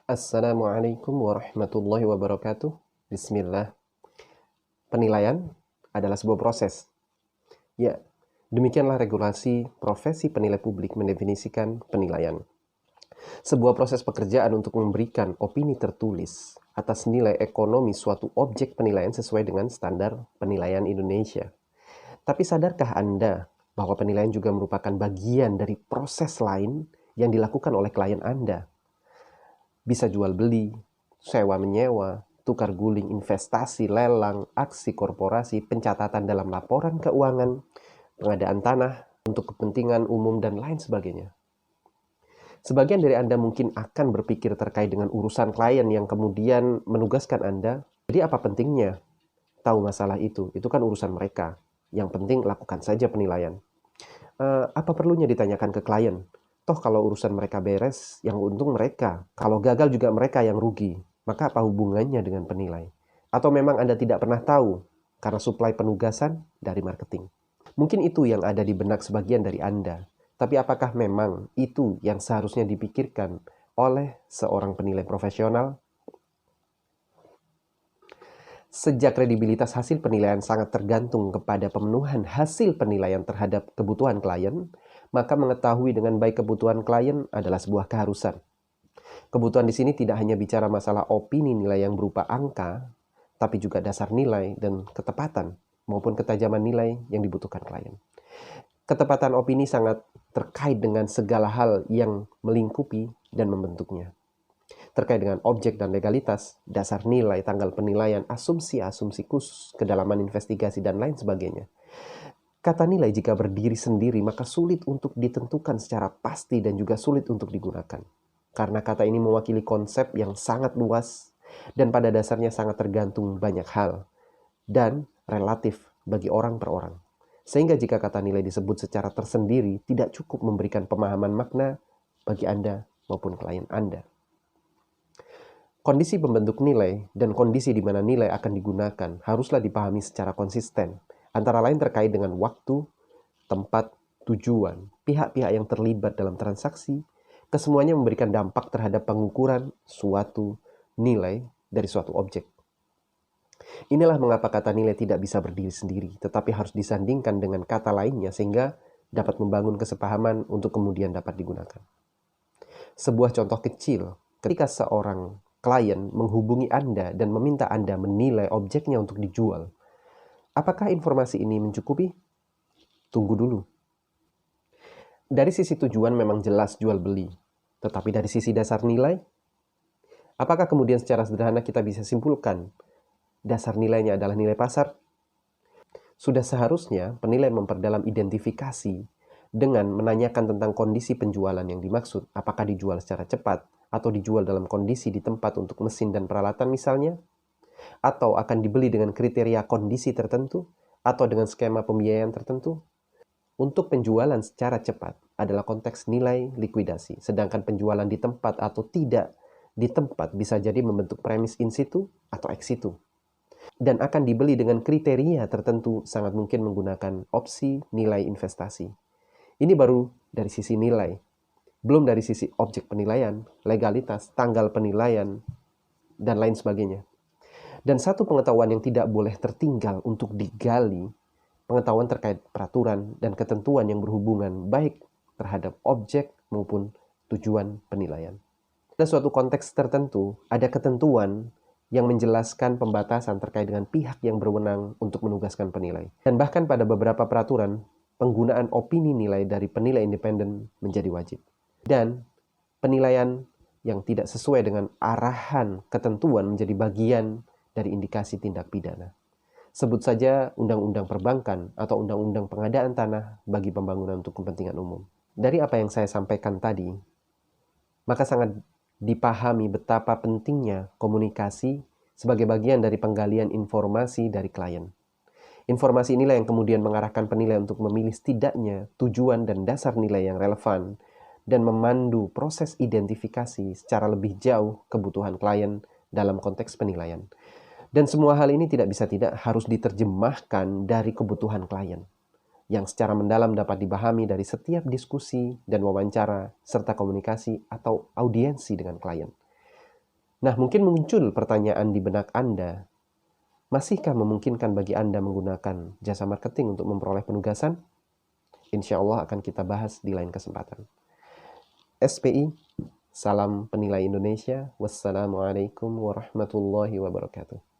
Assalamualaikum warahmatullahi wabarakatuh. Bismillah. Penilaian adalah sebuah proses. Ya, demikianlah regulasi profesi penilai publik mendefinisikan penilaian. Sebuah proses pekerjaan untuk memberikan opini tertulis atas nilai ekonomi suatu objek penilaian sesuai dengan standar penilaian Indonesia. Tapi sadarkah Anda bahwa penilaian juga merupakan bagian dari proses lain yang dilakukan oleh klien Anda? Bisa jual beli, sewa menyewa, tukar guling investasi, lelang, aksi korporasi, pencatatan dalam laporan keuangan, pengadaan tanah untuk kepentingan umum, dan lain sebagainya. Sebagian dari Anda mungkin akan berpikir terkait dengan urusan klien yang kemudian menugaskan Anda. Jadi apa pentingnya tahu masalah itu? Itu kan urusan mereka. Yang penting lakukan saja penilaian. Apa perlunya ditanyakan ke klien? Toh kalau urusan mereka beres, yang untung mereka. Kalau gagal juga mereka yang rugi. Maka apa hubungannya dengan penilai? Atau memang Anda tidak pernah tahu karena suplai penugasan dari marketing? Mungkin itu yang ada di benak sebagian dari Anda. Tapi apakah memang itu yang seharusnya dipikirkan oleh seorang penilai profesional? Sejak kredibilitas hasil penilaian sangat tergantung kepada pemenuhan hasil penilaian terhadap kebutuhan klien, maka mengetahui dengan baik kebutuhan klien adalah sebuah keharusan. Kebutuhan di sini tidak hanya bicara masalah opini nilai yang berupa angka, tapi juga dasar nilai dan ketepatan maupun ketajaman nilai yang dibutuhkan klien. Ketepatan opini sangat terkait dengan segala hal yang melingkupi dan membentuknya. Terkait dengan objek dan legalitas, dasar nilai, tanggal penilaian, asumsi-asumsi khusus, kedalaman investigasi, dan lain sebagainya. Kata nilai jika berdiri sendiri, maka sulit untuk ditentukan secara pasti dan juga sulit untuk digunakan. Karena kata ini mewakili konsep yang sangat luas dan pada dasarnya sangat tergantung banyak hal dan relatif bagi orang per orang. Sehingga jika kata nilai disebut secara tersendiri, tidak cukup memberikan pemahaman makna bagi Anda maupun klien Anda. Kondisi pembentuk nilai dan kondisi di mana nilai akan digunakan haruslah dipahami secara konsisten, antara lain terkait dengan waktu, tempat, tujuan, pihak-pihak yang terlibat dalam transaksi, kesemuanya memberikan dampak terhadap pengukuran suatu nilai dari suatu objek. Inilah mengapa kata nilai tidak bisa berdiri sendiri, tetapi harus disandingkan dengan kata lainnya sehingga dapat membangun kesepahaman untuk kemudian dapat digunakan. Sebuah contoh kecil, ketika seorang klien menghubungi Anda dan meminta Anda menilai objeknya untuk dijual, apakah informasi ini mencukupi? Tunggu dulu. Dari sisi tujuan memang jelas jual beli, tetapi dari sisi dasar nilai, apakah kemudian secara sederhana kita bisa simpulkan dasar nilainya adalah nilai pasar? Sudah seharusnya penilai memperdalam identifikasi dengan menanyakan tentang kondisi penjualan yang dimaksud, apakah dijual secara cepat atau dijual dalam kondisi di tempat untuk mesin dan peralatan misalnya, atau akan dibeli dengan kriteria kondisi tertentu, atau dengan skema pembiayaan tertentu. Untuk penjualan secara cepat adalah konteks nilai likuidasi, sedangkan penjualan di tempat atau tidak di tempat bisa jadi membentuk premis in situ atau ex situ. Dan akan dibeli dengan kriteria tertentu sangat mungkin menggunakan opsi nilai investasi. Ini baru dari sisi nilai. Belum dari sisi objek penilaian, legalitas, tanggal penilaian, dan lain sebagainya. Dan satu pengetahuan yang tidak boleh tertinggal untuk digali, pengetahuan terkait peraturan dan ketentuan yang berhubungan baik terhadap objek maupun tujuan penilaian. Pada suatu konteks tertentu, ada ketentuan yang menjelaskan pembatasan terkait dengan pihak yang berwenang untuk menugaskan penilai. Dan bahkan pada beberapa peraturan, penggunaan opini nilai dari penilai independen menjadi wajib. Dan penilaian yang tidak sesuai dengan arahan ketentuan menjadi bagian dari indikasi tindak pidana. Sebut saja Undang-Undang Perbankan atau Undang-Undang Pengadaan Tanah bagi pembangunan untuk kepentingan umum. Dari apa yang saya sampaikan tadi, maka sangat dipahami betapa pentingnya komunikasi sebagai bagian dari penggalian informasi dari klien. Informasi inilah yang kemudian mengarahkan penilai untuk memilih setidaknya tujuan dan dasar nilai yang relevan dan memandu proses identifikasi secara lebih jauh kebutuhan klien dalam konteks penilaian. Dan semua hal ini tidak bisa tidak harus diterjemahkan dari kebutuhan klien, yang secara mendalam dapat dipahami dari setiap diskusi dan wawancara, serta komunikasi atau audiensi dengan klien. Nah, mungkin muncul pertanyaan di benak Anda, masihkah memungkinkan bagi Anda menggunakan jasa marketing untuk memperoleh penugasan? Insya Allah akan kita bahas di lain kesempatan. SPI, salam penilai Indonesia. Wassalamualaikum warahmatullahi wabarakatuh.